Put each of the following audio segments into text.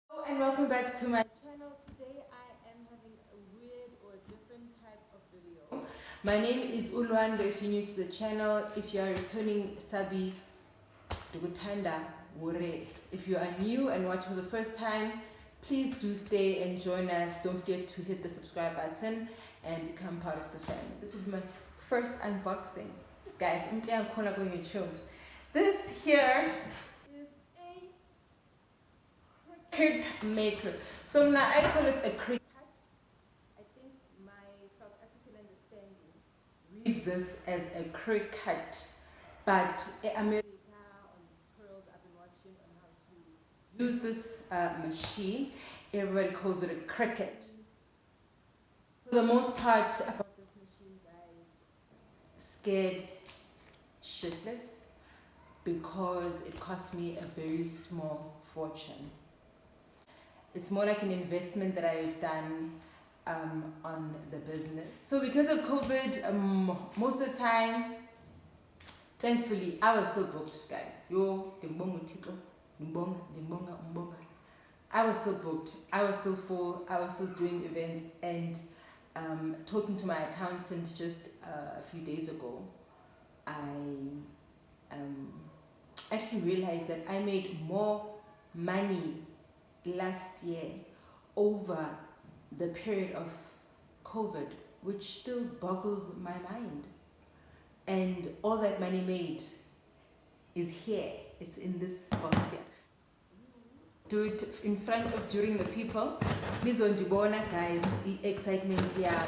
Hello and welcome back to my channel. Today I am having a weird or different type of video. My name is Ulwanda. If you're new to the channel, if you are returning Sabi Dugutanda Wure. If you are new and watching for the first time, please do stay and join us. Don't forget to hit the subscribe button and become part of the family. This is my first unboxing. Guys, I'm going to show. This here is a Cricut Maker. So now I call it a Cricut. I think my South African understanding reads this as a Cricut, but America on tutorials I've been watching on how to use this machine, everybody calls it a Cricut. For the most part about this machine, guys, scared shitless because it cost me a very small fortune. It's more like an investment that I've done on the business. So because of COVID, most of the time, thankfully, I was still booked, guys. I was still booked. I was still full. I was still doing events and talking to my accountant just a few days ago. I actually realized that I made more money last year over the period of COVID, which still boggles my mind. And all that money made is here. It's in this box here. Do it in front of during the people. Nizondibona guys, the excitement yeah.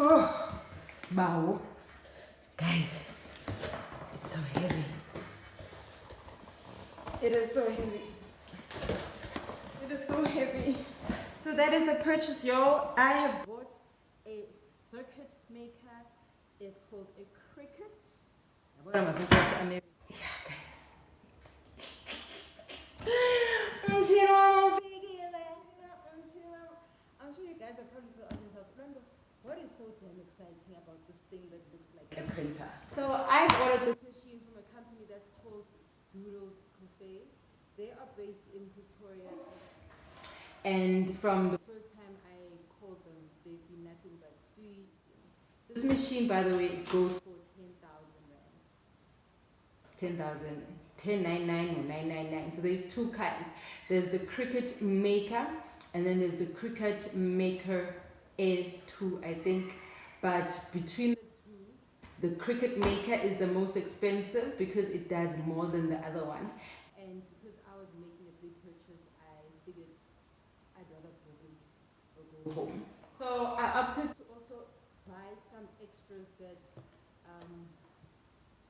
Oh, wow. Guys, it's so heavy. It is so heavy. It is so heavy. So that is the purchase, y'all. I have bought a circuit maker. It's called a Cricut. Yeah, guys. I'm sure you guys are probably still asking yourself, what is so damn exciting about this thing that looks like a printer? So I ordered this machine from a company that's called Doodles Cafe. They are based in Pretoria. And from the first time I called them, they've been nothing but sweet. This machine, by the way, goes for 10,000 rand. 10,000, 1099 or 999. So there's two kinds. There's the Cricut Maker, and then there's the Cricut Maker A2, I think. But between the two, the Cricut Maker is the most expensive because it does more than the other one. And because I was making a big purchase, I figured I'd rather go home. So I opted to also buy some extras that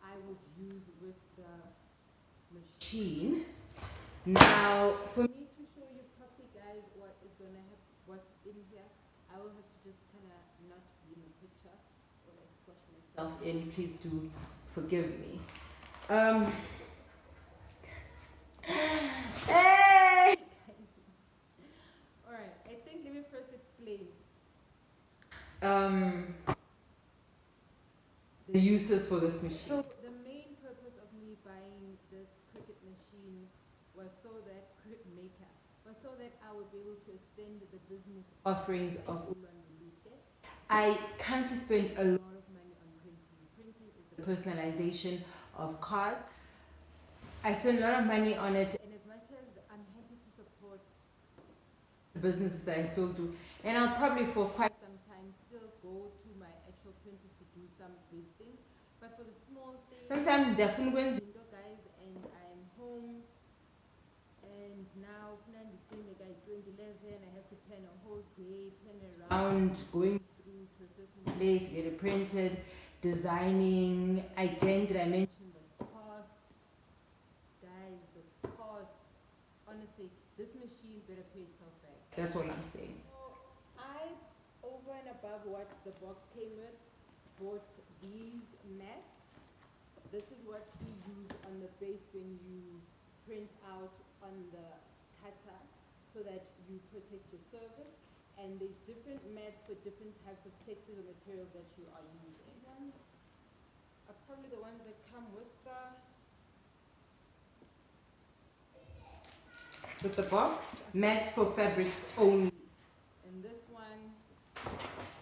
I would use with the machine. Now, for me to show you properly, guys, what is going to happen, what's in here, I will have to just kind of not be in the picture or like squash myself in. Please do forgive me. Hey! Alright, I think let me first explain the uses for this machine. So the main purpose of me buying this Cricut machine was so that Cricut Maker was so that I would be able to extend the business offerings of Ulwandulushe. I currently spend a lot of money on printing. Printing is the personalization of cards. I spend a lot of money on it, and as much as I'm happy to support the business that I still do, and I'll probably for quite some time still go to my actual printer to do some big things, but for the small things, sometimes definitely wins, guys, and I'm home, and now like 2011, I have to plan a whole day, plan around going through to a certain place, get it printed, designing. Again, did I mention the cost? Guys, the cost. Honestly, this machine better pay itself back. That's all I'm saying. So I, over and above what the box came with, bought these mats. This is what you use on the base when you print out on the cutter so that you protect your surface. And there's different mats for different types of textiles or materials that you are using. These ones are probably the ones that come with the box. Mat for fabrics only. And this one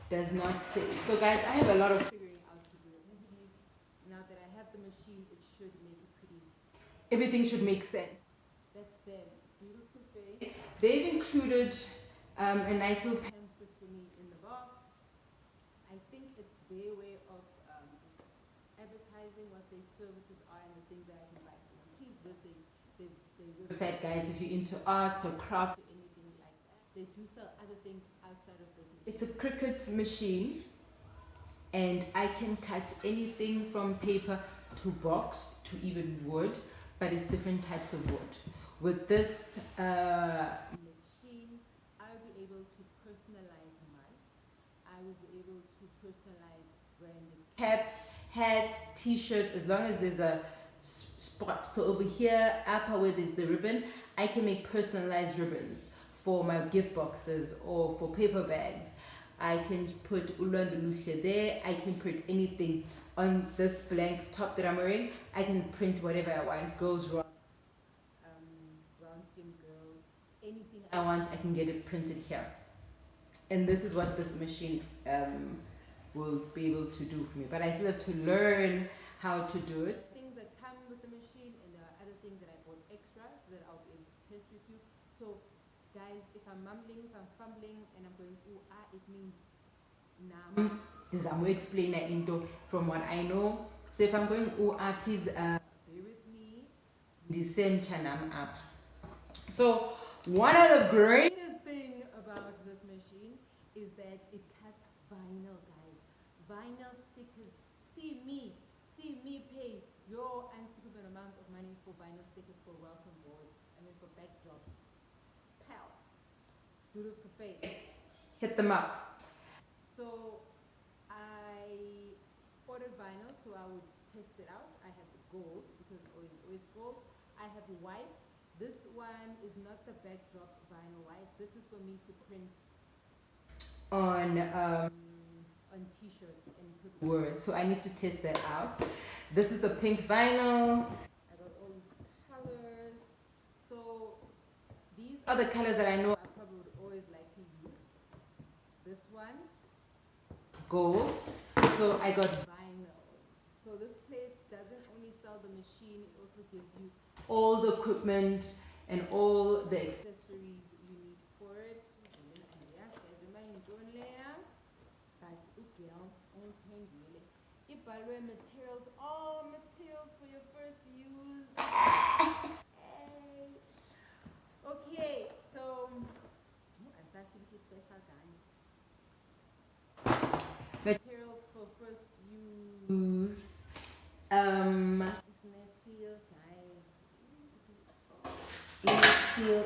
does not say. So guys, I have a lot of figuring out to do. Now that I have the machine, it should make it pretty. Everything should make sense. That's them. Doodles Cafe. They've included a nice little pamphlet for me in the box. I think it's their way of just advertising what their services are and the things that I can buy from them. Please visit their website, guys, if you're into arts or craft or anything like that. They do sell other things outside of this machine. It's a Cricut machine, and I can cut anything from paper to box to even wood, but it's different types of wood. With this machine, I'll be able to personalize mice. I will be able to personalize branded caps, hats, t-shirts, as long as there's a spot. So over here, upper where there's the ribbon, I can make personalized ribbons for my gift boxes or for paper bags. I can put Ulandalusha there. I can print anything on this blank top that I'm wearing. I can print whatever I want. Girls rock, brown skin girl, anything I want, I can get it printed here. And this is what this machine will be able to do for me. But I still have to learn how to do it. Things that come with the machine, and there are other things that I bought extra so that I'll be able to test with you. So guys, if I'm mumbling, if I'm fumbling, and I'm going ooh ah, it means nam. This I'm going to explain that into from what I know. So if I'm going ooh ah, please bear with me. Descend chanam up. So one of the greatest thing about this machine is that it cuts vinyl, guys. Vinyl stickers. See me pay your unspeakable amounts of money for vinyl stickers for welcome boards. I mean for backdrops. Pow. Doodles Cafe. Hit them up. So I ordered vinyl, so I would test it out. I have gold because it's always gold. I have white. This one is not the backdrop vinyl white. This is for me to print on t-shirts and put words. So I need to test that out. This is the pink vinyl. I got all these colors. So these are the colors that I know I probably would always like to use. This one, gold. So I got vinyl. So this place doesn't only sell the machine, it also gives you all the equipment and all the accessories you need for it. Materials, all materials for your first use. Okay, so special guys. Materials for first use. Seal, guys. Seal.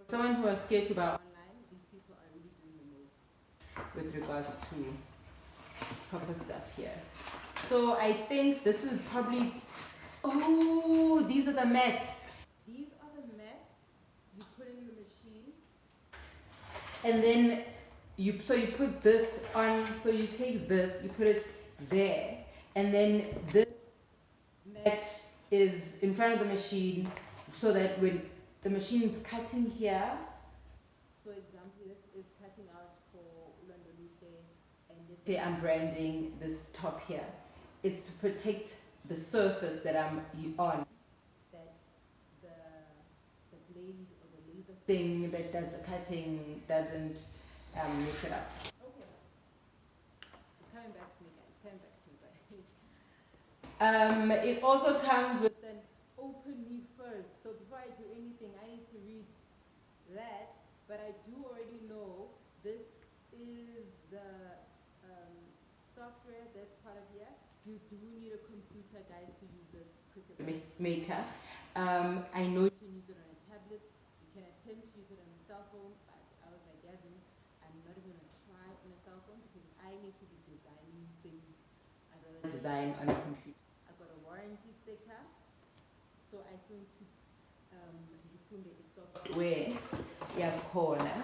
Someone who is scared to buy online, these people are really doing the most with regards to proper stuff here. So I think this will probably, oh, these are the mats. These are the mats you put in the machine. And then you put this on, so you take this, you put it there. And then this mat is in front of the machine so that when the machine is cutting here. For example, this is cutting out for Ulandolute, and let's say I'm branding this top here. It's to protect the surface that I'm on. That the blade or the laser thing that does the cutting doesn't mess it up. Okay. It's coming back to me, guys. It's coming back to me, but it also comes with an open me first. So before I do anything, I need to read that. But I do already know this is the software that's part of here. You do need a computer, guys, to use this Cricut Maker. I know you can use it on a tablet. You can attempt to use it on a cell phone, but I was like, Yasmin, I I'm not even gonna try on a cell phone because I need to be designing things. I'd rather design on a computer. I got a warranty sticker, so I still need to difunde is software corner,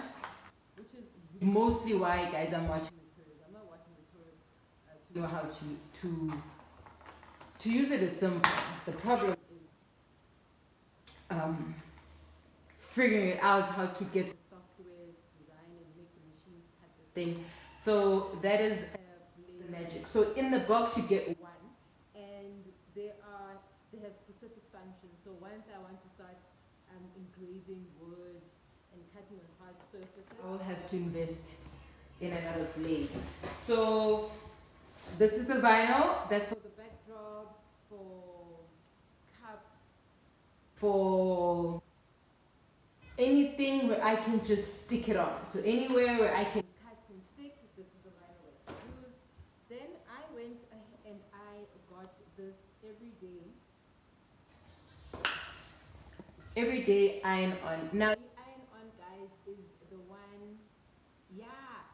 which is mostly why, guys, I'm watching tutorials. I'm not watching tutorials to know how to use it. Is simple. The problem is figuring it out how to get the software to design and make the machine cut the thing. So that is the magic. So in the box you get one, and they have specific functions. So once I want to start engraving wood and cutting on hard surfaces, I will have to invest in another blade. So this is the vinyl. That's for the backdrops, for cups, for anything where I can just stick it on. So anywhere where I can cut and stick, this is the vinyl that I use. Then I went and I got this everyday iron on. Now the iron on, guys, is the one, yeah.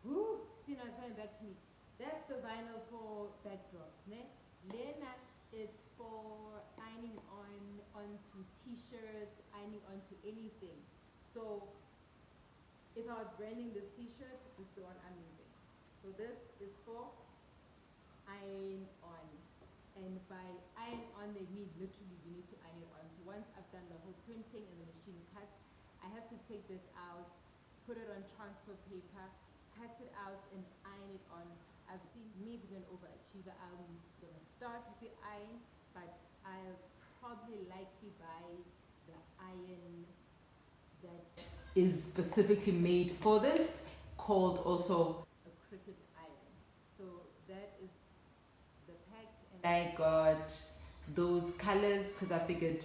Woo! See, now it's coming back to me. That's the vinyl for backdrops, ne? Lena, it's for ironing onto t-shirts, ironing onto anything. So if I was branding this t-shirt, this is the one I'm using. So this is for iron on. And by iron on, they mean literally you need to iron it on. So once I've done the whole printing and the machine cuts, I have to take this out, put it on transfer paper, cut it out and iron it on. I've seen me being an overachiever. I'm gonna start with the iron, but I'll probably likely buy the iron that is specifically made for this, called also a Cricut iron. So that is the pack, and I got those colors because I figured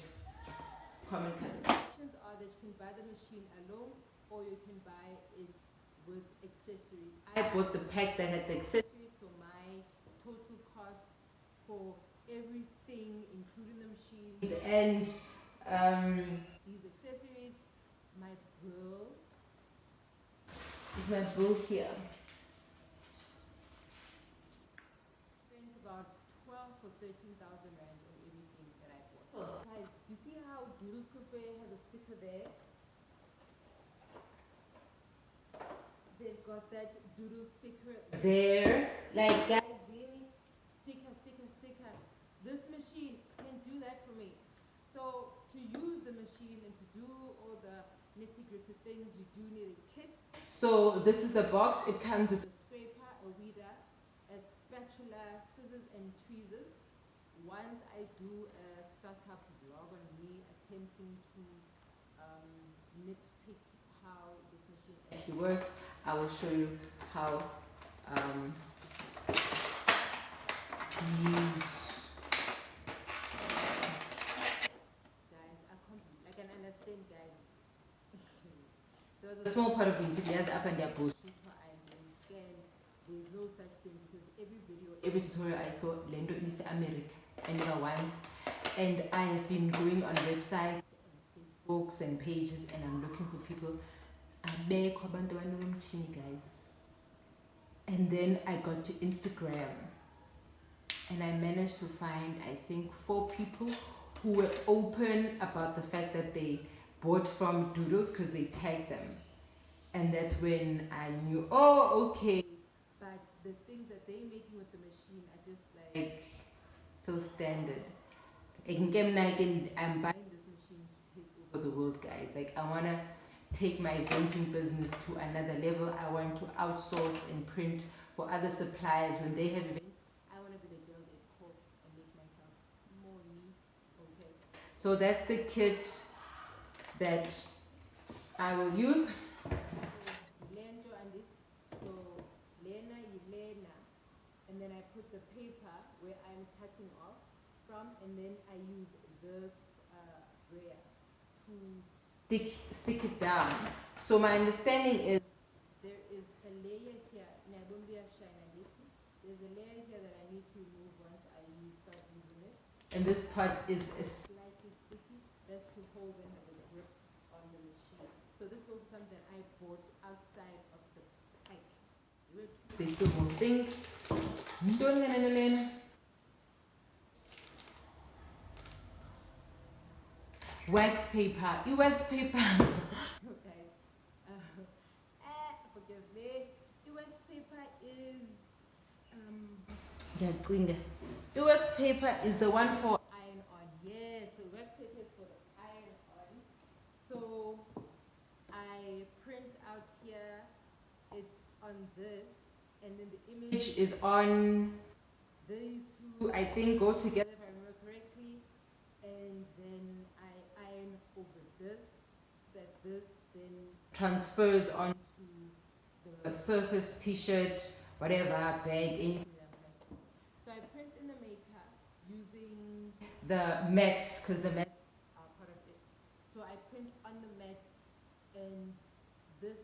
common colors. Options are that you can buy the machine alone or you can buy it with accessories. I bought the pack that had the accessories, so my total cost for everything, including the machines and these accessories, my bill is my bill here. Spent about 12 or 13,000 rand on everything that I bought. Oh. Guys, do you see how Doodles Cafe has a sticker there? They've got that doodle sticker there. Like, guys, really? Sticker. This machine can do that for me. So to use the machine and to do all the nitty-gritty things, you do need a kit. So this is the box. It comes with a scraper, a weeder, a spatula, scissors and tweezers. Once I do a startup vlog on me attempting to nitpick how this machine actually works, I will show you how use. Guys, I can understand, guys. There was a small part of me today up and their bullshit. There's no such thing because every tutorial I saw, Lendo in America, I never once. And I have been going on websites and Facebooks and pages, and I'm looking for people. Guys. And then I got to Instagram, and I managed to find, I think, 4 people who were open about the fact that they bought from Doodles because they tagged them. And that's when I knew, oh, okay. But the things that they're making with the machine are just like so standard. I'm buying this machine to take over the world, guys. Like, I want to take my venting business to another level. I want to outsource and print for other suppliers when they have events. I want to be the girl they call and make myself more me. Okay. So that's the kit that I will use. And then I put the paper where I'm cutting off from, and then I use this brayer to stick it down. So my understanding is there is a layer here. There's a layer here that I need to remove once I start using it. And this part is slightly sticky. That's to hold and have a grip on the machine. So this is also something I bought outside of the pack. There were two more things. Wax paper. Wax paper. Guys, forgive me. Wax paper is wax paper is the one for iron on. Yeah, so wax paper is for the iron on. So I print out here. It's on this, and then the image is on these two. I think go together if I remember correctly. And then I iron over this so that this then transfers onto the surface, t-shirt, whatever, bag, anything that I'm printing. So I print in the maker using the mats because the mats are part of it. So I print on the mat, and this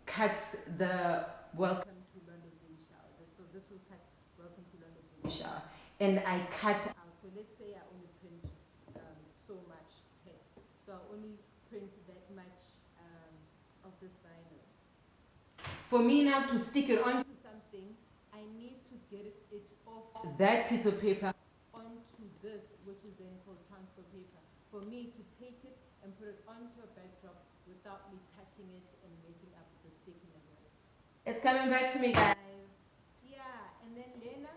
cuts the welcome to London baby shower. So this will cut welcome to London baby shower. And I cut out. So let's say I only print so much text. So I only print that much of this vinyl. For me now to stick it onto something, I need to get it off that piece of paper onto this, which is then called transfer paper. For me to take it and put it onto a backdrop without me touching it and messing up the sticking as well. It's coming back to me, guys. Yeah, and then Lena.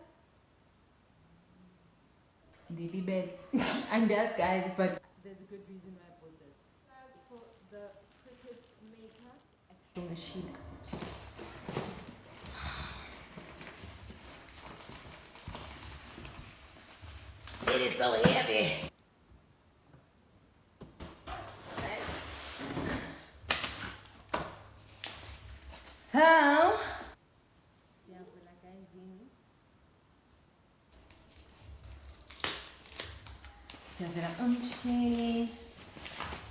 And that's guys, but there's a good reason why I bought this. For the Cricut Maker actual machine. It is so heavy. So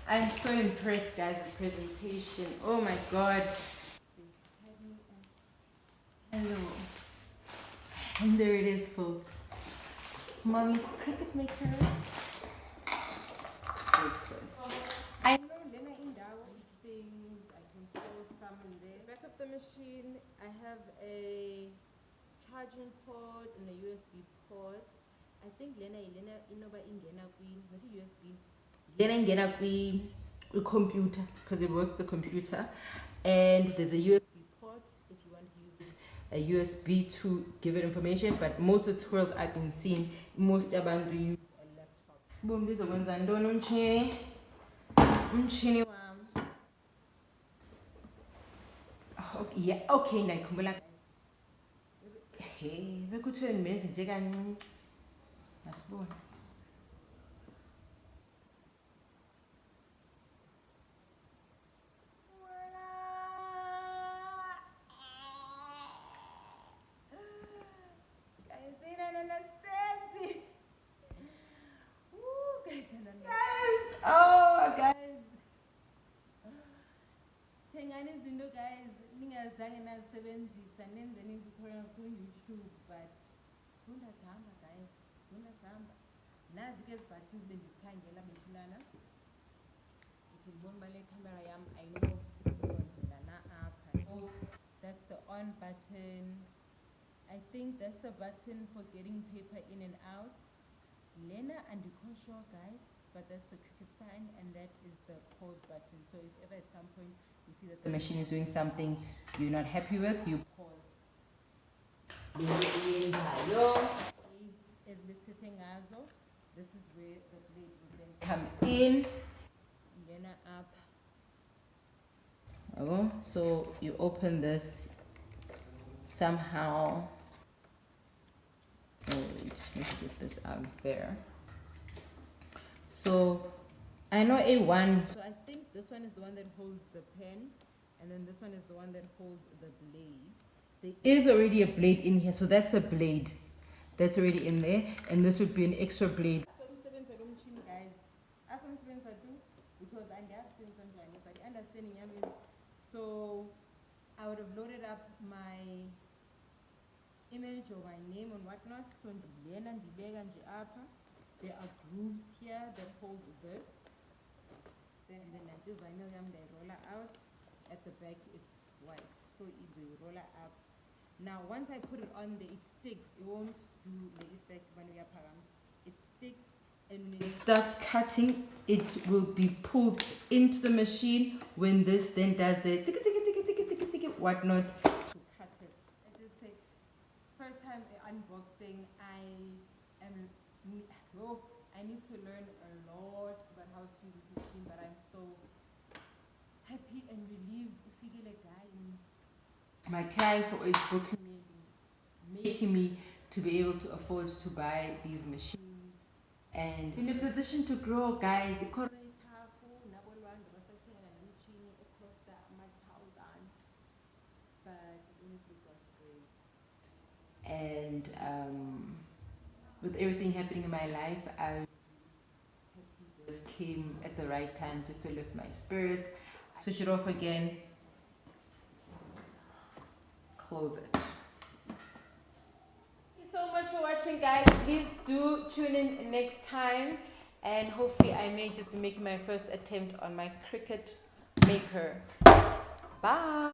I'm so impressed, guys, with the presentation. Oh my god. Hello. And there it is, folks. Mommy's Cricut Maker. I know Lena in these things. I can show some in there. Back of the machine, I have a charging port and a USB port. I think Lena inoba ingena not USB. Lena ingena computer because it works the computer, and there's a USB port if you want to use a USB to give it information. But most of the tutorials I've been seeing, most abantu use a laptop. Sibumbi zokwenza ntoni umtshini wami. Yeah, okay, ndayikhumbula. Hey, bekuthiwe nimenze nje kancinci. Asibona. Guys, I don't understand. Woo, guys, I don't understand. Guys, oh, guys. Thengani izinto, guys, ningazange nazisebenzisa nenze tutorials ku YouTube, but sifunda sihamba, guys. Sifunda sihamba. Nazi ke buttons bendizikhangela bethulana. Uthi ngibona bale camera yam ayinokuzondelana apha. So that's the on button. I think that's the button for getting paper in and out. Lena and sure, guys, but that's the Cricut sign, and that is the pause button. So if ever at some point you see that the machine is doing something you're not happy with, you pause. This is where the blade will then come in. Lena up. Oh, so you open this somehow. Oh, wait, let's get this out there. So I know A1. So I think this one is the one that holds the pen, and then this one is the one that holds the blade. There is already a blade in here, so that's a blade. That's already in there, and this would be an extra blade. Guys, because I have seen but understanding is so I would have loaded up my image or my name and whatnot. So there are grooves here that hold this. Then the vinyl they roll out. at the back it's white. So easy, roll it up. Now once I put it on there, it sticks. It won't do the effect when we are param. It sticks, and when it starts cutting, it will be pulled into the machine. When this then does the tick tick tick tick tick tick tick whatnot to cut it. I just say, first time unboxing, I need to learn a lot about how to use this machine, but I'm so happy and relieved. My clients were always booking me, making me to be able to afford to buy these machines and in a position to grow, guys. And with everything happening in my life, I this came at the right time just to lift my spirits. Switch it off again, close it. Thank you so much for watching, guys. Please do tune in next time, and hopefully I may just be making my first attempt on my Cricut Maker. Bye.